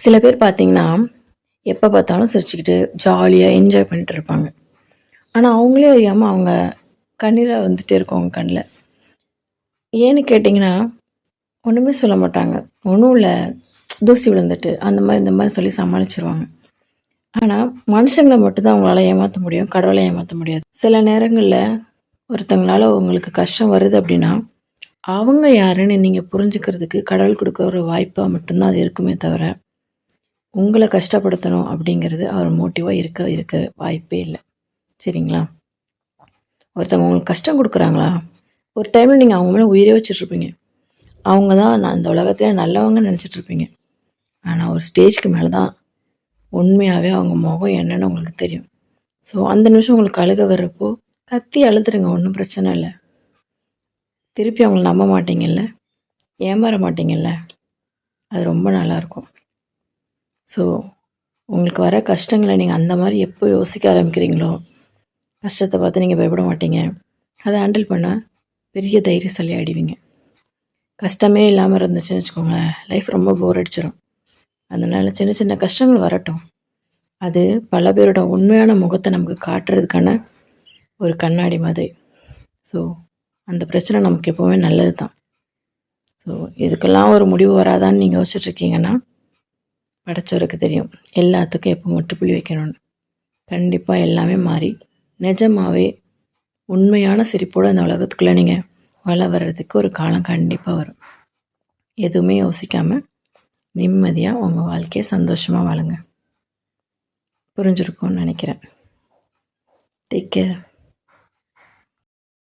சில பேர் பார்த்தீங்கன்னா, எப்போ பார்த்தாலும் சிரிச்சுக்கிட்டு, ஜாலியாக என்ஜாய் பண்ணிட்டு இருப்பாங்க. ஆனா, அவங்களே அறியாம அவங்க கண்ணீரா வந்துட்டே இருக்கும் அவங்க கண்ல. ஏன்னு கேட்டிங்கன்னா, ஒண்ணுமே சொல்ல மாட்டாங்க. ஒண்ணும் இல்ல, தூசி விழுந்துட்டு, அந்த மாரி, இந்த மாரி சொல்லி சமாளிச்சுருவாங்க. ஆனா, மனுஷங்கள மட்டும் தான் அவங்களால ஏமாத்த முடியும். கடவுள ஏமாத்த முடியாது. சில நேரங்கள்ல ஒருத்தங்களால உங்களுக்கு கஷ்டம் வருது அப்படின்னா, அவங்க யாருன்னு நீங்க புரிஞ்சுக்கிறதுக்கு கடவுள் குடுக்குற ஒரு வாய்ப்பா மட்டும் தான் அது இருக்குமே தவிர, உங்கள கஷ்டப்படுத்தணும் அப்படிங்கிறது அவர் மோட்டிவா இருக்க வாய்ப்பே இல்ல. சரிங்களா? ஒருத்தவங்க உங்களுக்கு கஷ்டம் குடுக்குறாங்களா, ஒரு டைம்ல நீங்க அவங்க மேல உயிரே வச்சுட்ருப்பீங்க. அவங்க தான் நான் இந்த உலகத்திலே நல்லவங்கன்னு நெனச்சிட்ருப்பீங்க. ஆனா, ஒரு ஸ்டேஜ்க்கு மேல தான் உண்மையாவே அவங்க முகம் என்னன்னு உங்களுக்கு தெரியும். ஸோ, அந்த நிமிஷம் உங்களுக்கு அழுக வர்றப்போ, கத்தி அழுதுருங்க. ஒண்ணும் பிரச்சனை இல்ல. திருப்பி அவங்கள நம்ப மாட்டீங்கல்ல? ஏமாற மாட்டீங்கல்ல? அது ரொம்ப நல்லாயிருக்கும். ஸோ, உங்களுக்கு வர கஷ்டங்கள நீங்க அந்த மாரி எப்போ யோசிக்க ஆரம்பிக்கிறீங்களோ, கஷ்டத்த பார்த்து நீங்க பயப்பட மாட்டீங்க. அத ஹேண்டில் பண்ண பெரிய தைரியசாலி ஆயிடுவீங்க. கஷ்டமே இல்லாம இருந்துச்சுன்னு வச்சுக்கோங்களேன், லைஃப் ரொம்ப போர் அடிச்சிரும். அதனால சின்ன சின்ன கஷ்டங்கள் வரட்டும். அது பல பேரோட உண்மையான முகத்த நமக்கு காட்டுறதுக்கான ஒரு கண்ணாடி மாதிரி. ஸோ, அந்த பிரச்சனை நமக்கு எப்பவுமே நல்லது தான். ஸோ, இதுக்கெல்லாம் ஒரு முடிவு வராதான்னு நீங்க யோசிச்சுட்ருக்கீங்கன்னா, படைச்சவருக்கு தெரியும். எல்லாத்துக்கும் எப்போ முற்றுப்புள்ளி வைக்கணும்னு. கண்டிப்பா எல்லாமே மாறி, நிஜமாவே உண்மையான சிரிப்போட அந்த உலகத்துக்குள்ள நீங்க வர்றதுக்கு ஒரு காலம் கண்டிப்பா வரும். எதுவுமே யோசிக்காம, நிம்மதியா உங்க வாழ்க்கைய சந்தோஷமா வாழுங்க. புரிஞ்சிருக்கும்னு நெனைக்கிறேன். Take care.